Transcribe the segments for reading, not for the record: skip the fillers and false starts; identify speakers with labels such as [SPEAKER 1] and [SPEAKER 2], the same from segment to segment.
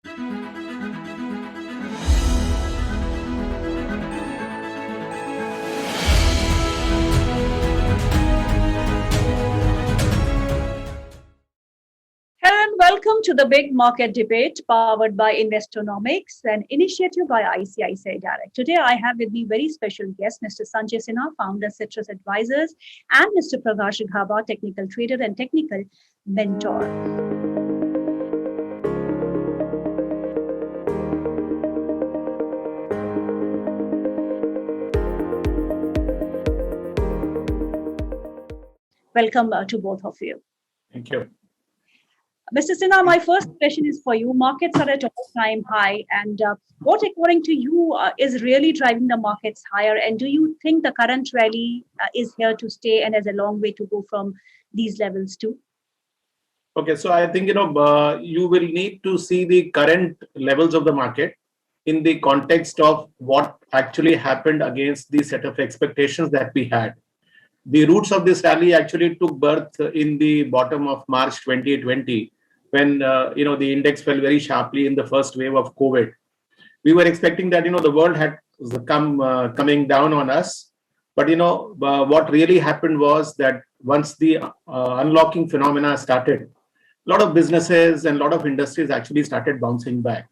[SPEAKER 1] Hello and welcome to the Big Market Debate powered by Investonomics, an initiative by ICICI Direct. Today, I have with me very special guest, Mr. Sanjay Sinha, founder Citrus Advisors, and Mr. Prakash Ghaba, technical trader and technical mentor. Welcome to both of you.
[SPEAKER 2] Thank you.
[SPEAKER 1] Mr. Sinha, my first question is for you. Markets are at all-time high, and what, according to you, is really driving the markets higher? And do you think the current rally is here to stay and has a long way to go from these levels too?
[SPEAKER 2] Okay, so I think you will need to see the current levels of the market in the context of what actually happened against the set of expectations that we had. The roots of this rally actually took birth in the bottom of March 2020, when the index fell very sharply in the first wave of COVID. We were expecting that the world had coming down on us, but what really happened was that once the unlocking phenomena started, a lot of businesses and a lot of industries actually started bouncing back.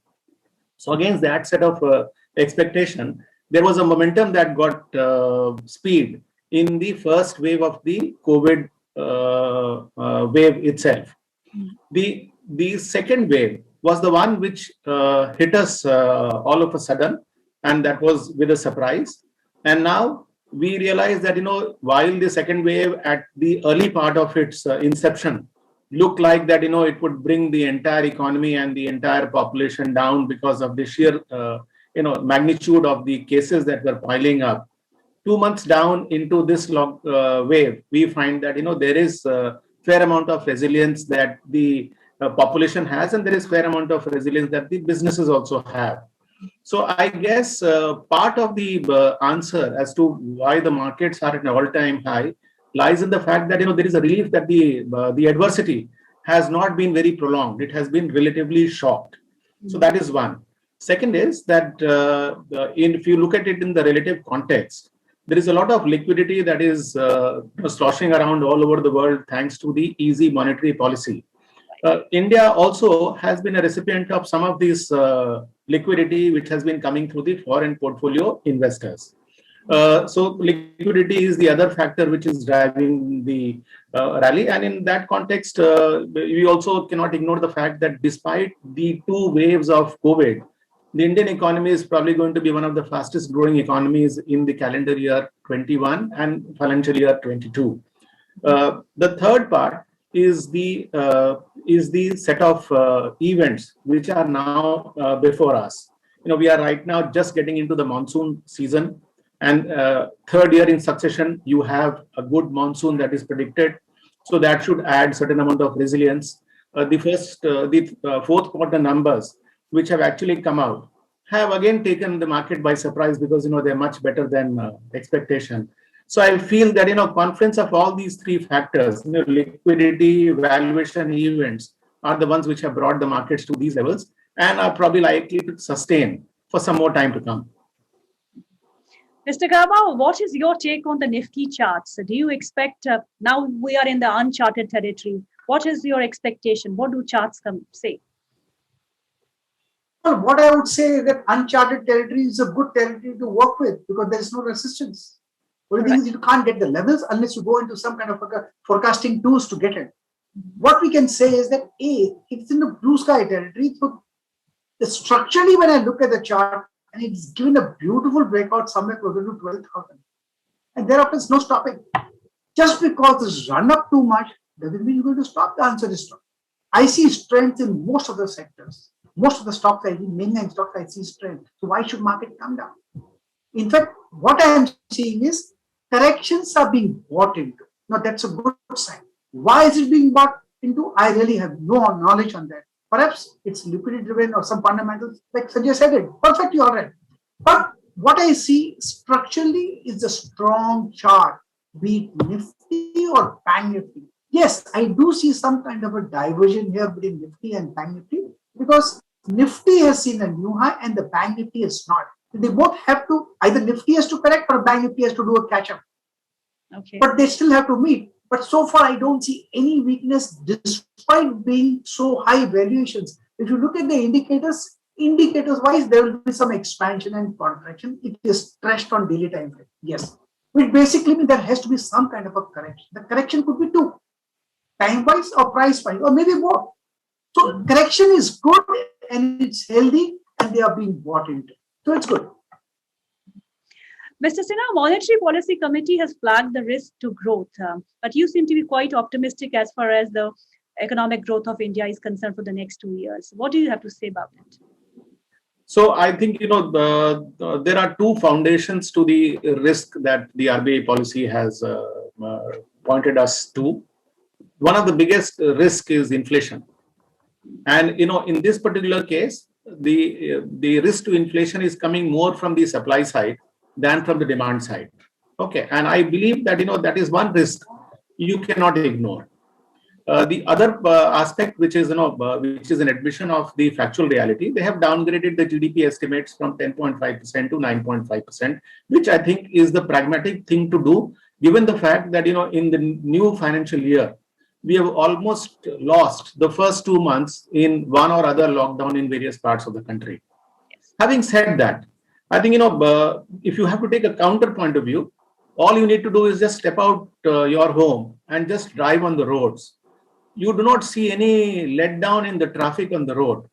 [SPEAKER 2] So against that set of expectation, there was a momentum that got speed in the first wave of the COVID wave itself. The second wave was the one which hit us all of a sudden, and that was with a surprise. And now we realize that while the second wave at the early part of its inception looked like that it would bring the entire economy and the entire population down because of the sheer magnitude of the cases that were piling up. 2 months down into this wave, we find that there is a fair amount of resilience that the population has, and there is fair amount of resilience that the businesses also have. So I guess part of the answer as to why the markets are at an all-time high lies in the fact that there is a relief that the adversity has not been very prolonged. It has been relatively short. So that is one. Second is that if you look at it in the relative context, there is a lot of liquidity that is sloshing around all over the world thanks to the easy monetary policy. India also has been a recipient of some of this liquidity which has been coming through the foreign portfolio investors. So liquidity is the other factor which is driving the rally. And in that context, we also cannot ignore the fact that despite the two waves of COVID, the Indian economy is probably going to be one of the fastest growing economies in the calendar year 21 and financial year 22. The third part is the set of events which are now before us. We are right now just getting into the monsoon season, and third year in succession, you have a good monsoon that is predicted. So that should add certain amount of resilience. The fourth quarter numbers, which have actually come out, have again taken the market by surprise because they're much better than expectation. So I feel that confluence of all these three factors, liquidity, valuation, events, are the ones which have brought the markets to these levels and are probably likely to sustain for some more time to come.
[SPEAKER 1] Mr. Ghaba, what is your take on the Nifty charts? Do you expect, now we are in the uncharted territory, what is your expectation? What do charts say?
[SPEAKER 3] Well, what I would say is that uncharted territory is a good territory to work with because there is no resistance. Only thing is you can't get the levels unless you go into some kind of forecasting tools to get it. What we can say is that it's in the blue sky territory. So structurally, when I look at the chart, and it's given a beautiful breakout somewhere closer to 12,000, and thereafter it's no stopping. Just because it's run up too much doesn't mean you're going to stop. The answer is no. I see strength in most of the sectors. Most of the stocks I see, mainline stocks I see strength. So why should market come down? In fact, what I am seeing is corrections are being bought into. Now that's a good sign. Why is it being bought into? I really have no knowledge on that. Perhaps it's liquidity driven or some fundamentals, like Sanjay said it, perfectly all right. But what I see structurally is a strong chart, be it Nifty or Bank Nifty. Yes, I do see some kind of a diversion here between Nifty and Bank Nifty because Nifty has seen a new high and the Bank Nifty has not. They both have to, either Nifty has to correct or Bank Nifty has to do a catch up.
[SPEAKER 1] Okay.
[SPEAKER 3] But they still have to meet. But so far, I don't see any weakness despite being so high valuations. If you look at the indicators wise, there will be some expansion and contraction. It is stretched on daily time frame. Yes. Which basically means there has to be some kind of a correction. The correction could be two, time wise or price wise, or maybe both. So correction is good and it's healthy and they are being bought into. So it's good.
[SPEAKER 1] Mr. Sinha, Monetary Policy Committee has flagged the risk to growth, but you seem to be quite optimistic as far as the economic growth of India is concerned for the next 2 years. What do you have to say about it?
[SPEAKER 2] So I think there are two foundations to the risk that the RBI policy has pointed us to. One of the biggest risk is inflation, and in this particular case, the risk to inflation is coming more from the supply side than from the demand side. Okay, and I believe that that is one risk you cannot ignore. The other aspect, which is an admission of the factual reality, they have downgraded the GDP estimates from 10.5% to 9.5%, which I think is the pragmatic thing to do, given the fact that in the new financial year, we have almost lost the first 2 months in one or other lockdown in various parts of the country.
[SPEAKER 1] Yes.
[SPEAKER 2] Having said that, I think if you have to take a counter point of view, all you need to do is just step out your home and just drive on the roads. You do not see any letdown in the traffic on the road.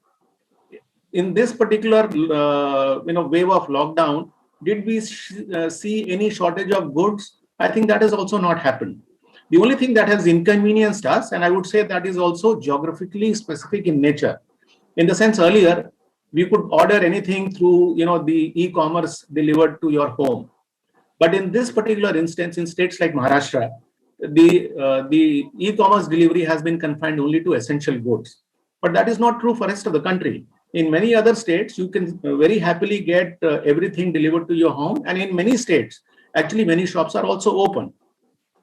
[SPEAKER 2] In this particular wave of lockdown, did we see any shortage of goods? I think that has also not happened. The only thing that has inconvenienced us, and I would say that is also geographically specific in nature, in the sense earlier we could order anything through the e-commerce delivered to your home. But in this particular instance, in states like Maharashtra, the e-commerce delivery has been confined only to essential goods. But that is not true for the rest of the country. In many other states, you can very happily get everything delivered to your home. And in many states, actually many shops are also open,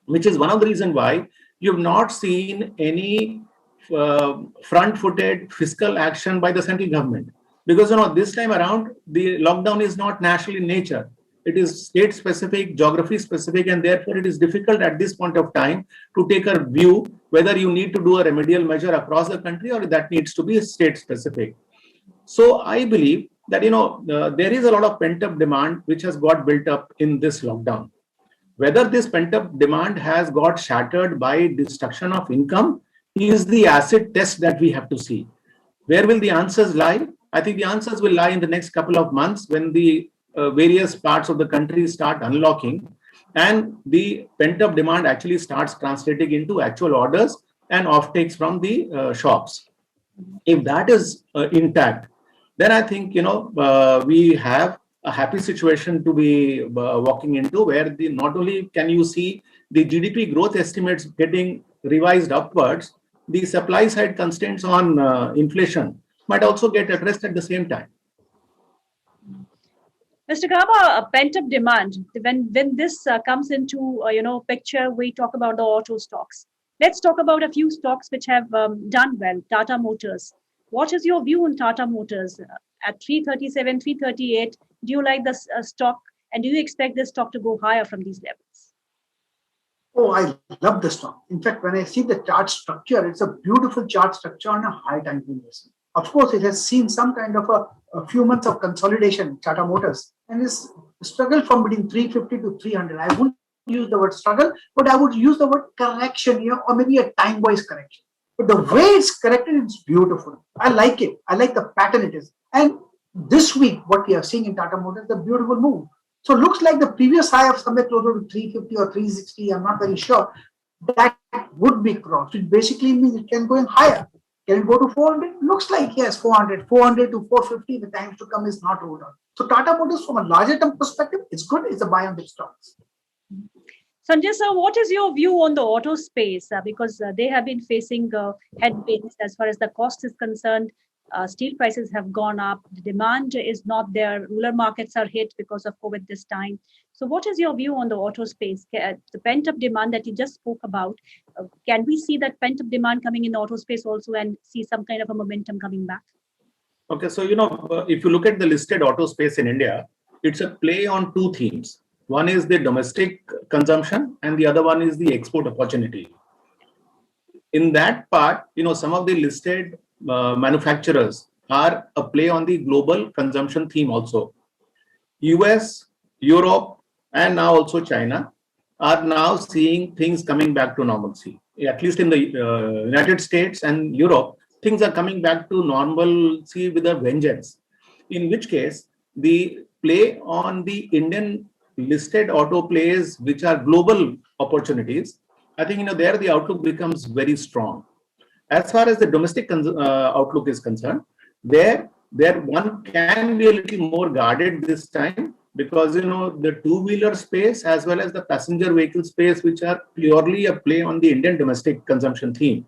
[SPEAKER 2] which is one of the reasons why you have not seen any front-footed fiscal action by the central government. Because this time around, the lockdown is not national in nature. It is state-specific, geography-specific, and therefore it is difficult at this point of time to take a view whether you need to do a remedial measure across the country or that needs to be state-specific. So I believe that there is a lot of pent-up demand which has got built up in this lockdown. Whether this pent-up demand has got shattered by destruction of income is the acid test that we have to see. Where will the answers lie? I think the answers will lie in the next couple of months when the various parts of the country start unlocking and the pent-up demand actually starts translating into actual orders and offtakes from the shops. If that is intact, then I think we have a happy situation to be walking into, where not only can you see the GDP growth estimates getting revised upwards, the supply side constraints on inflation might also get addressed at the same time.
[SPEAKER 1] Mr. Gaba, pent-up demand, when this comes into picture, we talk about the auto stocks. Let's talk about a few stocks which have done well. Tata Motors. What is your view on Tata Motors? At 337, 338, do you like the stock, and do you expect this stock to go higher from these levels?
[SPEAKER 3] Oh, I love the stock. In fact, when I see the chart structure, it's a beautiful chart structure on a high time frame basis. Of course, it has seen some kind of a few months of consolidation, Tata Motors, and is struggled from between 350 to 300. I wouldn't use the word struggle, but I would use the word correction, or maybe a time-wise correction. But the way it's corrected, it's beautiful. I like it. I like the pattern it is. And this week, what we are seeing in Tata Motors is a beautiful move. So it looks like the previous high of somewhere closer to 350 or 360, I'm not very sure, that would be crossed. It basically means it can go in higher. Can it go to 400? Looks like yes, 400 to 450. The times to come is not ruled out. So Tata Motors, from a larger term perspective, it's good. It's a buy on big stocks.
[SPEAKER 1] Sanjay sir, what is your view on the auto space? Because they have been facing headwinds as far as the cost is concerned. Steel prices have gone up. The demand is not there. Rural markets are hit because of COVID this time. So what is your view on the auto space? The pent-up demand that you just spoke about, can we see that pent-up demand coming in the auto space also and see some kind of a momentum coming back?
[SPEAKER 2] Okay, so if you look at the listed auto space in India, it's a play on two themes. One is the domestic consumption, and the other one is the export opportunity. In that part, some of the listed manufacturers are a play on the global consumption theme also. US, Europe, and now also China are now seeing things coming back to normalcy. At least in the United States and Europe, things are coming back to normalcy with a vengeance. In which case, the play on the Indian listed auto plays, which are global opportunities, I think there the outlook becomes very strong. As far as the domestic outlook is concerned, there one can be a little more guarded this time, because the two-wheeler space as well as the passenger vehicle space, which are purely a play on the Indian domestic consumption theme.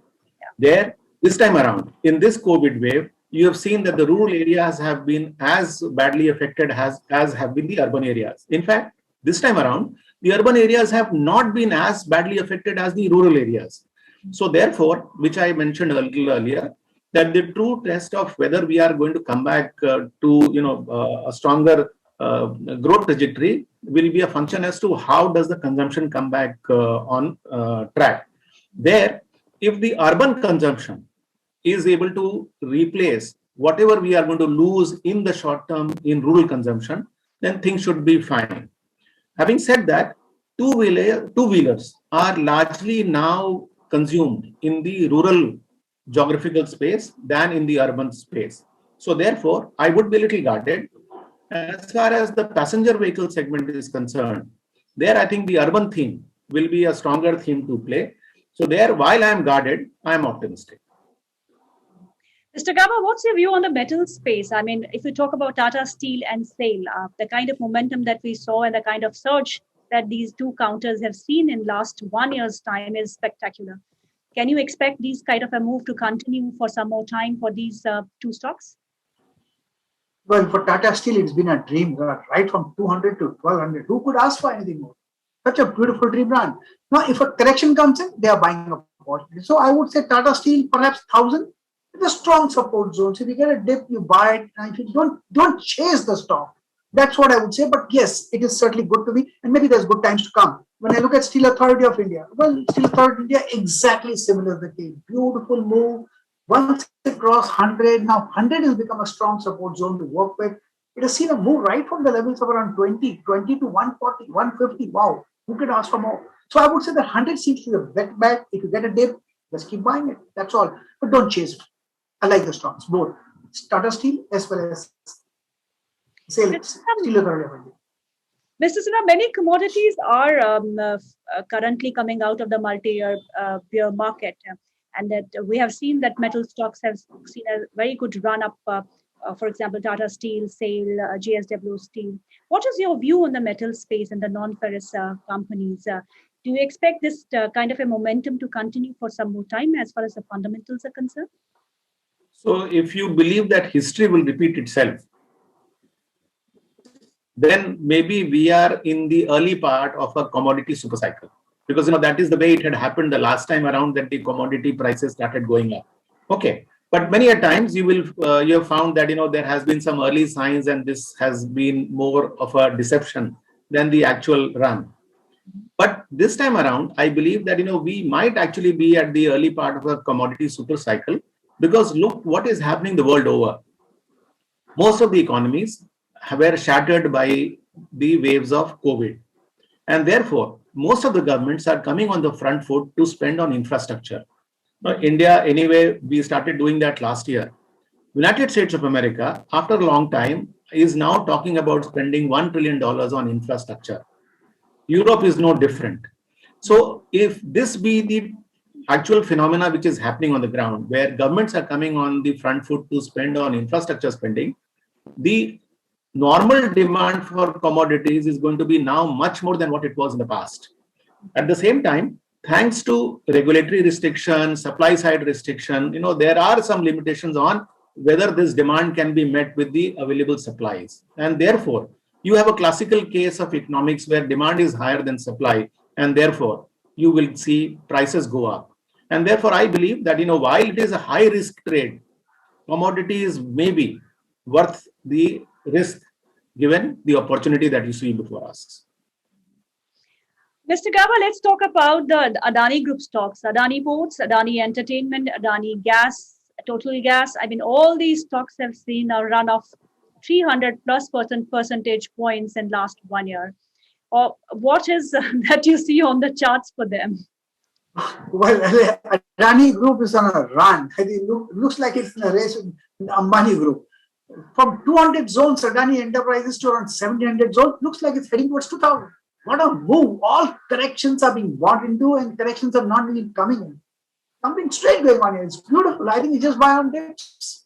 [SPEAKER 2] There, this time around, in this COVID wave, you have seen that the rural areas have been as badly affected as have been the urban areas. In fact, this time around, the urban areas have not been as badly affected as the rural areas. So therefore, which I mentioned a little earlier, that the true test of whether we are going to come back to a stronger growth trajectory will be a function as to how does the consumption come back on track. There, if the urban consumption is able to replace whatever we are going to lose in the short term in rural consumption, then things should be fine. Having said that, two-wheelers are largely now consumed in the rural geographical space than in the urban space. So therefore, I would be a little guarded. As far as the passenger vehicle segment is concerned, there I think the urban theme will be a stronger theme to play. So there, while I am guarded, I am optimistic.
[SPEAKER 1] Mr. Gaba, what's your view on the metal space? I mean, if you talk about Tata Steel and SAIL, the kind of momentum that we saw and the kind of surge that these two counters have seen in last 1 year's time is spectacular. Can you expect these kind of a move to continue for some more time for these two stocks?
[SPEAKER 3] Well, for Tata Steel, it's been a dream, right from 200 to 1200. Who could ask for anything more? Such a beautiful dream brand. Now, if a correction comes in, they are buying a opportunity. So I would say Tata Steel, perhaps 1000. It's a strong support zone. So if you get a dip, you buy it. And if you don't chase the stock. That's what I would say. But yes, it is certainly good to be. And maybe there's good times to come. When I look at Steel Authority of India, well, Steel Authority of India, exactly similar to the case. Beautiful move. Once it crossed 100, now 100 has become a strong support zone to work with. It has seen a move right from the levels of around 20 to 140, 150. Wow, who could ask for more? So I would say that 100 seems to be a bet back. If you get a dip, just keep buying it. That's all. But don't chase it. I like the stocks, both Tata Steel as well as Steel Authority of India.
[SPEAKER 1] Mr. Sinha, many commodities are currently coming out of the multi-year bear market, and that we have seen that metal stocks have seen a very good run up. For example, Tata Steel, SAIL, JSW Steel. What is your view on the metal space and the non-ferrous companies? Do you expect this kind of a momentum to continue for some more time as far as the fundamentals are concerned?
[SPEAKER 2] So if you believe that history will repeat itself, then maybe we are in the early part of a commodity super cycle, because that is the way it had happened the last time around, that the commodity prices started going up. Okay, but many a times you have found that there has been some early signs, and this has been more of a deception than the actual run. But this time around, I believe that we might actually be at the early part of a commodity super cycle, because look what is happening the world over. Most of the economies were shattered by the waves of COVID. And therefore, most of the governments are coming on the front foot to spend on infrastructure. Now, India, anyway, we started doing that last year. United States of America, after a long time, is now talking about spending $1 trillion on infrastructure. Europe is no different. So if this be the actual phenomena which is happening on the ground, where governments are coming on the front foot to spend on infrastructure spending, the normal demand for commodities is going to be now much more than what it was in the past. At the same time, thanks to regulatory restriction, supply side restriction, there are some limitations on whether this demand can be met with the available supplies. And therefore, you have a classical case of economics where demand is higher than supply, and therefore you will see prices go up. And therefore, I believe that while it is a high risk trade, commodities maybe worth the risk given the opportunity that you see before us.
[SPEAKER 1] Mr. Gaba, let's talk about the Adani Group stocks, Adani Ports, Adani Entertainment, Adani Gas, Total Gas. I mean, all these stocks have seen a run of 300 plus percentage points in last 1 year. Or what is that you see on the charts for them?
[SPEAKER 3] Well, Adani Group is on a run. I think looks like it's in a race with Ambani Group. From 200 zones, Adani Enterprises to around 700 zones, looks like it's heading towards 2000. What a move. All corrections are being bought into and corrections are not really coming in. Something strange going on here. It's beautiful. I think you just buy on dips.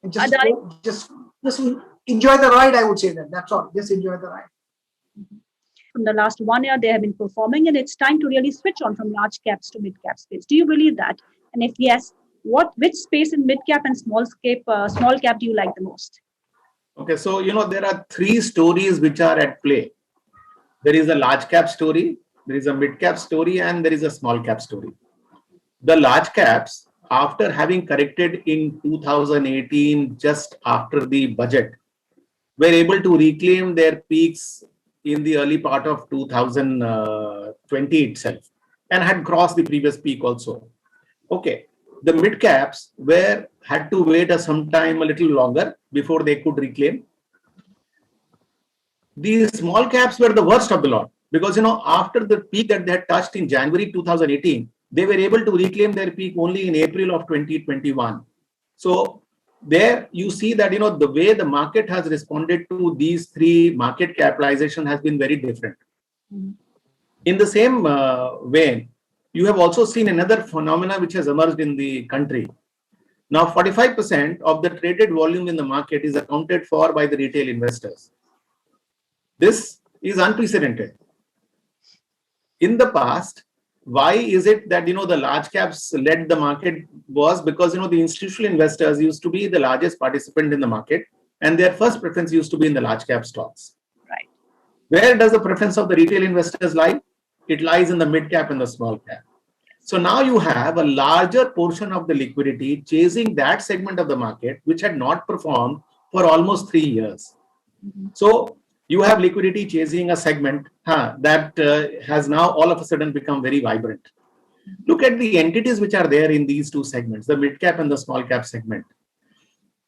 [SPEAKER 3] And just enjoy the ride, I would say that. That's all. Just enjoy the ride.
[SPEAKER 1] From the last 1 year, they have been performing, and it's time to really switch on from large caps to mid cap space. Do you believe that? And if yes, which space in mid cap and small cap do you like the most?
[SPEAKER 2] Okay, so there are three stories which are at play. There is a large cap story, there is a mid cap story, and there is a small cap story. The large caps, after having corrected in 2018, just after the budget, were able to reclaim their peaks in the early part of 2020 itself and had crossed the previous peak also. Okay, the mid caps had to wait some time a little longer before they could reclaim. The small caps were the worst of the lot because after the peak that they had touched in January 2018, they were able to reclaim their peak only in April of 2021. So there you see that the way the market has responded to these three market capitalization has been very different. Mm-hmm. In the same way, you have also seen another phenomena which has emerged in the country. Now 45% of the traded volume in the market is accounted for by the retail investors. This is unprecedented. In the past, why is it that the large caps led the market? Was because the institutional investors used to be the largest participant in the market, and their first preference used to be in the large cap stocks.
[SPEAKER 1] Right.
[SPEAKER 2] Where does the preference of the retail investors lie? It lies in the mid cap and the small cap. So now you have a larger portion of the liquidity chasing that segment of the market which had not performed for almost 3 years. Mm-hmm. So you have liquidity chasing a segment that has now all of a sudden become very vibrant. Look at the entities which are there in these two segments, the mid cap and the small cap segment.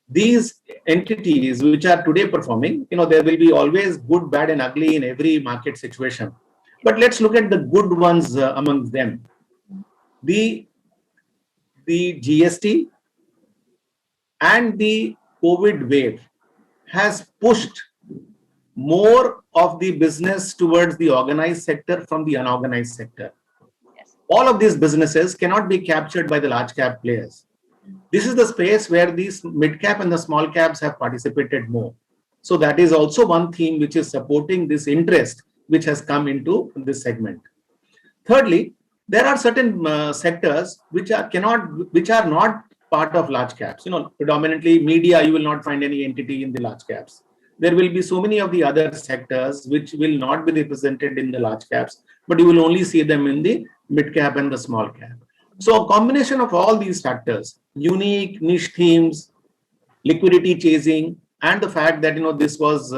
[SPEAKER 2] These entities which are today performing, there will be always good, bad and ugly in every market situation. But let's look at the good ones among them. The GST and the COVID wave has pushed more of the business towards the organized sector from the unorganized sector. Yes. All of these businesses cannot be captured by the large cap players. This is the space where these mid cap and the small caps have participated more. So that is also one theme which is supporting this interest which has come into this segment. Thirdly, there are certain sectors which are not part of large caps. Predominantly media, you will not find any entity in the large caps. There will be so many of the other sectors which will not be represented in the large caps, but you will only see them in the mid cap and the small cap. So a combination of all these factors, unique niche themes, liquidity chasing, and the fact that this was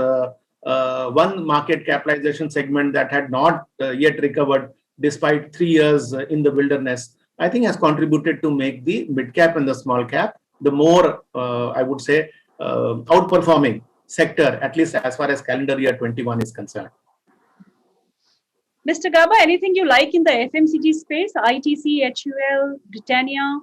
[SPEAKER 2] one market capitalization segment that had not yet recovered despite 3 years in the wilderness, I think has contributed to make the mid cap and the small cap the more, I would say, outperforming sector, at least as far as calendar year 21 is concerned.
[SPEAKER 1] Mr. Gaba, anything you like in the FMCG space, ITC, HUL, Britannia?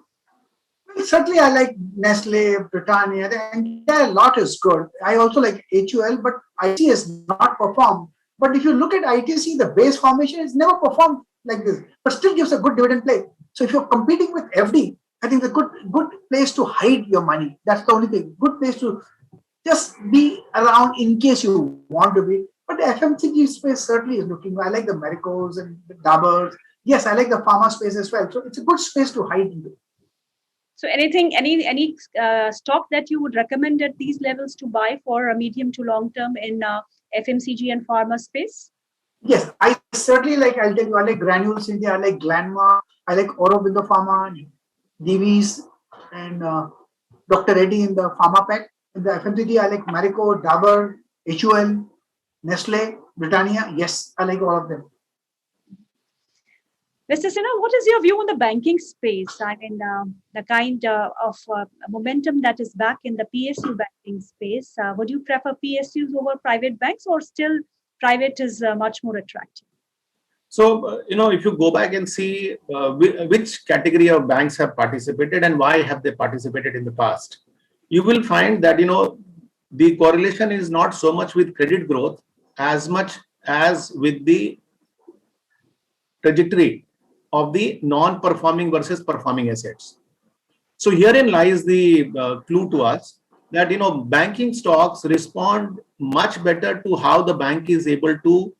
[SPEAKER 3] Well, certainly I like Nestle, Britannia, the entire lot is good. I also like HUL, but ITC has not performed. But if you look at ITC, the base formation has never performed like this, but still gives a good dividend play. So if you're competing with FD, I think it's a good place to hide your money. That's the only thing. Good place to just be around in case you want to be. But the FMCG space certainly is looking. I like the Maricos and the Dabbers. Yes, I like the pharma space as well. So it's a good space to hide into.
[SPEAKER 1] So any stock that you would recommend at these levels to buy for a medium to long term in FMCG and pharma space?
[SPEAKER 3] Yes, I certainly like. I'll tell you, I like Granules India. I like Glenmark. I like Aurobindo Pharma, Divi's, and Dr. Reddy in the pharma pack. In the FMCG, I like Marico, Dabur, HUL, Nestle, Britannia. Yes, I like all of them.
[SPEAKER 1] Mr. Sinha, what is your view on the banking space? I mean, the kind of momentum that is back in the PSU banking space. Would you prefer PSUs over private banks, or still private is much more attractive?
[SPEAKER 2] So, if you go back and see which category of banks have participated and why have they participated in the past, you will find that, the correlation is not so much with credit growth as much as with the trajectory of the non-performing versus performing assets. So herein lies the clue to us that, banking stocks respond much better to how the bank is able to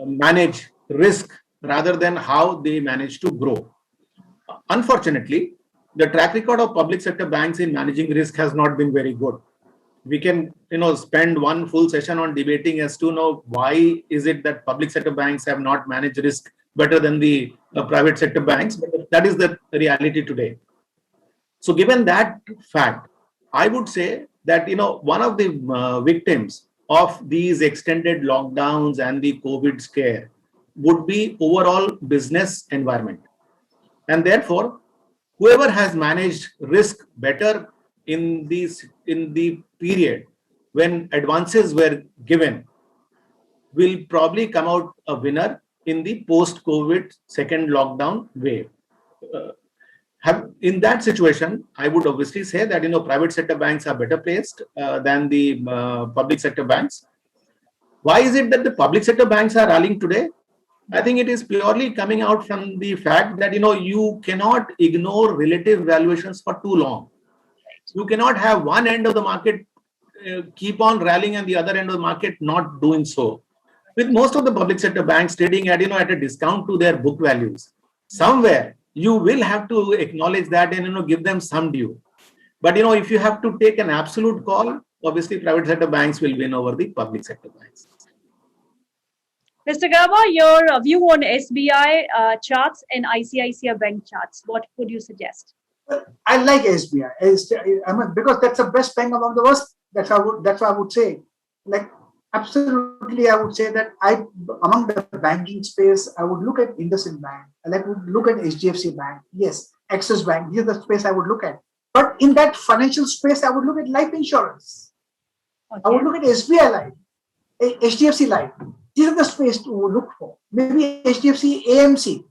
[SPEAKER 2] manage risk rather than how they manage to grow. Unfortunately, the track record of public sector banks in managing risk has not been very good. We can, spend one full session on debating as to know why is it that public sector banks have not managed risk better than the private sector banks, but that is the reality today. So given that fact, I would say that, one of the victims of these extended lockdowns and the COVID scare would be overall business environment. And therefore, whoever has managed risk better in the period when advances were given will probably come out a winner in the post-COVID second lockdown wave. In that situation, I would obviously say that, private sector banks are better placed than the public sector banks. Why is it that the public sector banks are rallying today? I think it is purely coming out from the fact that, you cannot ignore relative valuations for too long. You cannot have one end of the market keep on rallying and the other end of the market not doing so. With most of the public sector banks trading at, at a discount to their book values, somewhere you will have to acknowledge that and, give them some due. But, if you have to take an absolute call, obviously private sector banks will win over the public sector banks.
[SPEAKER 1] Mr. Gaba, your view on SBI charts and ICICI Bank charts, what would you suggest?
[SPEAKER 3] I like SBI. Because that's the best bank among the worst. That's what I would say. Like, absolutely, I would say that among the banking space, I would look at IndusInd Bank. I would look at HDFC Bank. Yes, Axis Bank. This is the space I would look at. But in that financial space, I would look at life insurance. Okay. I would look at SBI Life, HDFC Life. These are the space to look for. Maybe HDFC, AMC.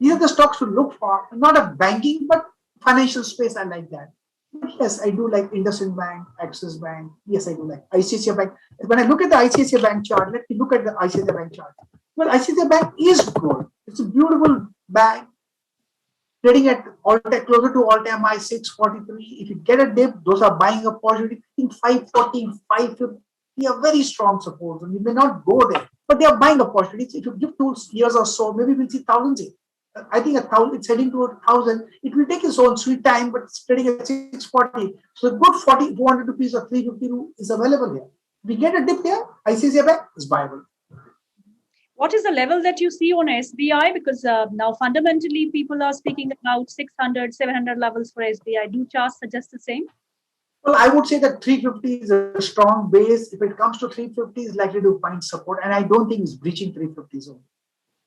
[SPEAKER 3] These are the stocks to look for. Not a banking, but financial space. I like that. But yes, I do like IndusInd Bank, Axis Bank. Yes, I do like ICICI Bank. When I look at the ICICI Bank chart, let me look at the ICICI Bank chart. Well, ICICI Bank is good. It's a beautiful bank. Trading at closer to all-time high 643. If you get a dip, those are buying opportunity. I think 540, 550 are very strong supports, and you may not go there, but they are buying opportunities. If you give 2 years or so, maybe we'll see thousands here. I think 1,000, it's heading to 1,000. It will take its own sweet time, but it's trading at 640. So a good 200 rupees or 350 is available here. We get a dip here, ICICI Bank is viable.
[SPEAKER 1] What is the level that you see on SBI? Because now fundamentally people are speaking about 600, 700 levels for SBI. Do charts suggest the same?
[SPEAKER 3] Well, I would say that 350 is a strong base. If it comes to 350, it's likely to find support. And I don't think it's breaching 350 zone.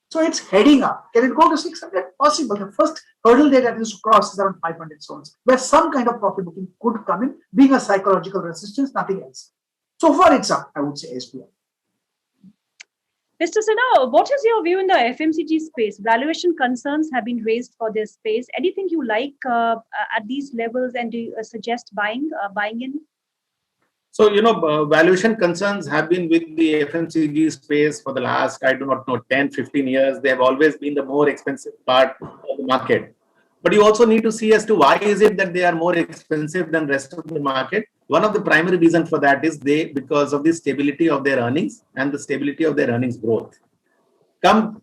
[SPEAKER 3] So it's heading up. Can it go to 600? Possible. The first hurdle that is to cross is around 500 zones, where some kind of profit booking could come in, being a psychological resistance, nothing else. So far, it's up, I would say, SBI.
[SPEAKER 1] Mr. Sinha, what is your view in the FMCG space? Valuation concerns have been raised for this space. Anything you like at these levels, and do you suggest buying in?
[SPEAKER 2] So, valuation concerns have been with the FMCG space for the last, 10, 15 years. They have always been the more expensive part of the market. But you also need to see as to why is it that they are more expensive than rest of the market. One of the primary reasons for that is because of the stability of their earnings and the stability of their earnings growth. Come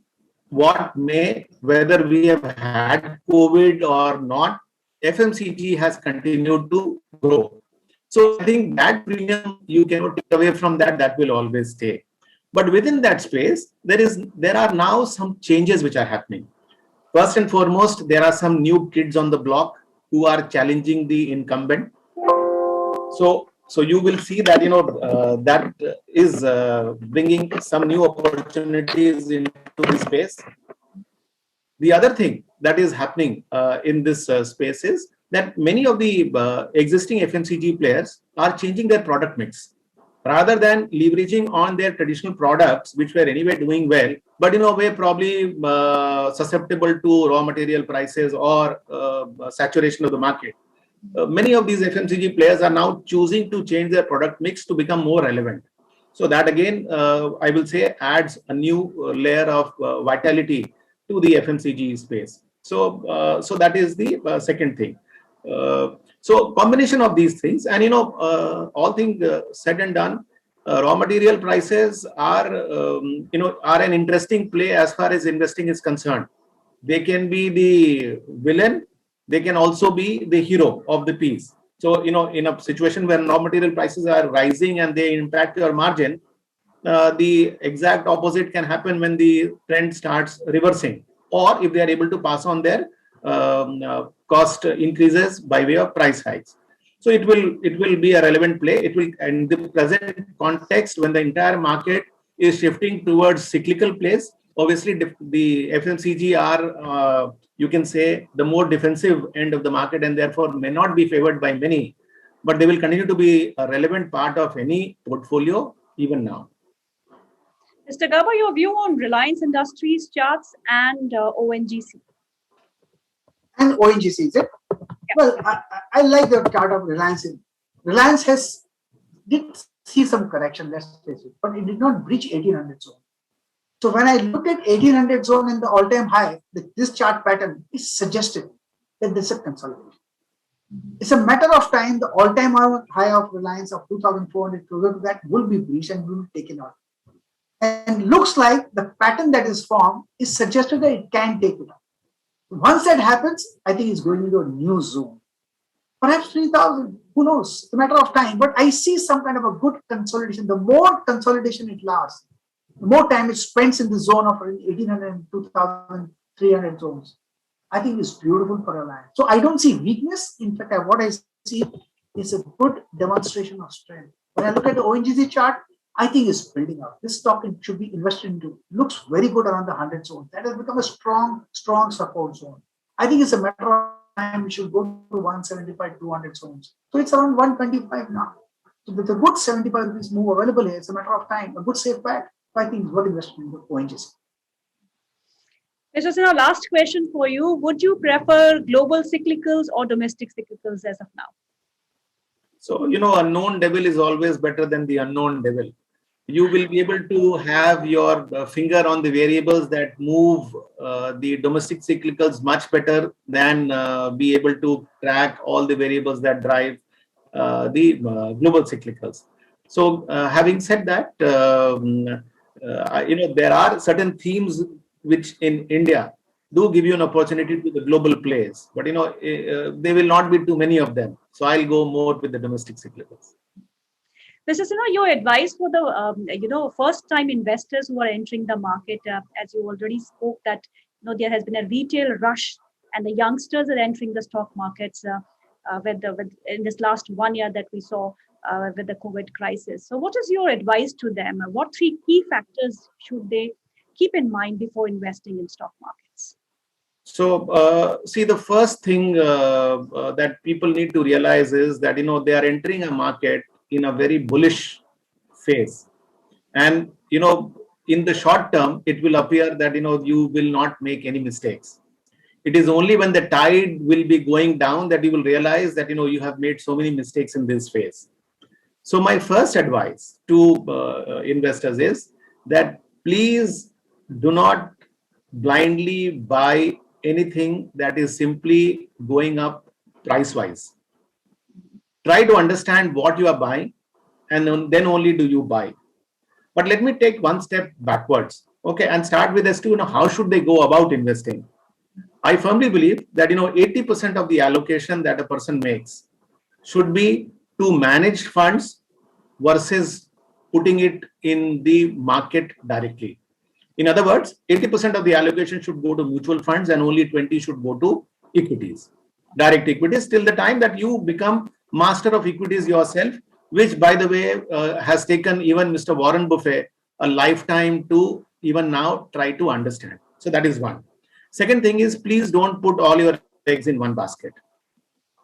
[SPEAKER 2] what may, whether we have had COVID or not, FMCG has continued to grow. So I think that premium you cannot take away from that will always stay. But within that space, there are now some changes which are happening. First and foremost, there are some new kids on the block who are challenging the incumbent. So you will see that that is bringing some new opportunities into the space. The other thing that is happening in this space is that many of the existing FMCG players are changing their product mix rather than leveraging on their traditional products, which were anyway doing well, but in a way probably susceptible to raw material prices or saturation of the market. Many of these FMCG players are now choosing to change their product mix to become more relevant. So that again, I will say, adds a new layer of vitality to the FMCG space. So that is the second thing. So combination of these things, and all things said and done, raw material prices are are an interesting play as far as investing is concerned. They can be the villain, they can also be the hero of the piece. So in a situation where raw material prices are rising and they impact your margin, the exact opposite can happen when the trend starts reversing, or if they are able to pass on their cost increases by way of price hikes. So it will be a relevant play. It will, in the present context, when the entire market is shifting towards cyclical plays, obviously the FMCG are you can say the more defensive end of the market, and therefore may not be favored by many, but they will continue to be a relevant part of any portfolio even now.
[SPEAKER 1] Mr. Garba, your view on Reliance Industries charts and ONGC?
[SPEAKER 3] And ONGC, is it? Well, I like the chart of Reliance. Reliance did see some correction, let's face it, but it did not breach 1800 zone. So when I look at 1800 zone and the all-time high, this chart pattern is suggestive that there's a consolidation. It's a matter of time. The all-time high of Reliance of 2,400 closer to that will be breached and will be taken out. And looks like the pattern that is formed is suggested that it can take it out. Once that happens, I think it's going into a new zone. Perhaps 3,000, who knows? It's a matter of time. But I see some kind of a good consolidation. The more consolidation it lasts, the more time it spends in the zone of 1,800 and 2,300 zones. I think it's beautiful for Reliance. So I don't see weakness. In fact, what I see is a good demonstration of strength. When I look at the ONGC chart, I think it's building up. This stock should be invested into. Looks very good around the 100 zone. That has become a strong support zone. I think it's a matter of time we should go to 175, 200 zones. So it's around 125 now. So with a good 75 rupees move available here, it's a matter of time. A good safe bet. So I think it's worth investing into ONGC.
[SPEAKER 1] Mr. Sinha, last question for you. Would you prefer global cyclicals or domestic cyclicals as of now?
[SPEAKER 2] So, unknown devil is always better than the unknown devil. You will be able to have your finger on the variables that move the domestic cyclicals much better than be able to track all the variables that drive the global cyclicals. So having said that, there are certain themes which in India do give you an opportunity to the global plays, but there will not be too many of them. So I'll go more with the domestic cyclicals.
[SPEAKER 1] Mr. Sinha, your advice for the first-time investors who are entering the market, as you already spoke, that there has been a retail rush, and the youngsters are entering the stock markets in this last 1 year that we saw with the COVID crisis. So, what is your advice to them? What 3 key factors should they keep in mind before investing in stock markets?
[SPEAKER 2] So, see, the first thing that people need to realize is that they are entering a market in a very bullish phase, and in the short term it will appear that you will not make any mistakes. It is only when the tide will be going down that you will realize that you have made so many mistakes in this phase. So my first advice to investors is that please do not blindly buy anything that is simply going up price wise. Try to understand what you are buying, and then only do you buy. But let me take one step backwards, okay, and start with as to how should they go about investing. I firmly believe that 80% of the allocation that a person makes should be to managed funds versus putting it in the market directly. In other words, 80% of the allocation should go to mutual funds and only 20 should go to equities, direct equities, till the time that you become master of equities yourself, which, by the way, has taken even Mr. Warren Buffett a lifetime to even now try to understand. So that is one. Second thing is, please don't put all your eggs in one basket.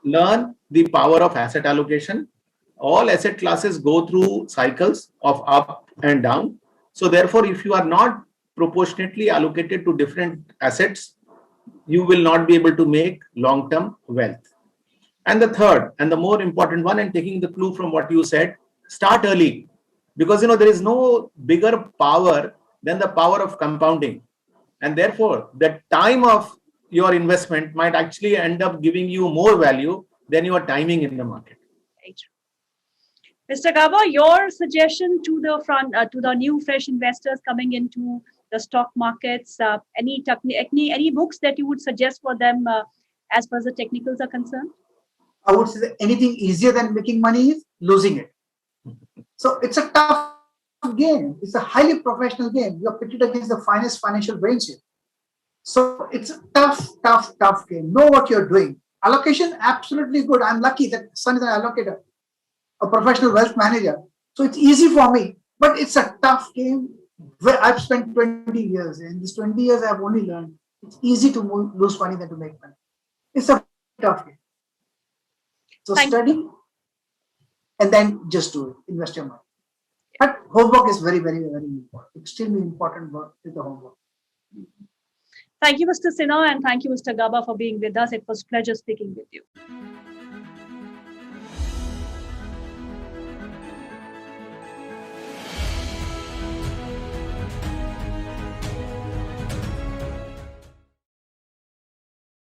[SPEAKER 2] Learn the power of asset allocation. All asset classes go through cycles of up and down. So therefore, if you are not proportionately allocated to different assets, you will not be able to make long-term wealth. And the third and the more important one, and taking the clue from what you said, start early, because there is no bigger power than the power of compounding. And therefore, the time of your investment might actually end up giving you more value than your timing in the market.
[SPEAKER 1] Right. Mr. Gaba, your suggestion to the to the new fresh investors coming into the stock markets, any books that you would suggest for them as far as the technicals are concerned?
[SPEAKER 3] I would say that anything easier than making money is losing it. So it's a tough game. It's a highly professional game. You're pitted against the finest financial brains here. So it's a tough game. Know what you're doing. Allocation, absolutely good. I'm lucky that son is an allocator, a professional wealth manager. So it's easy for me, but it's a tough game where I've spent 20 years. In these 20 years, I've only learned it's easy to lose money than to make money. It's a tough game. So study and then just do it. Invest your money. But homework is very, very, very important. Extremely important work with the homework.
[SPEAKER 1] Thank you, Mr. Sinha, and thank you, Mr. Gaba, for being with us. It was a pleasure speaking with you.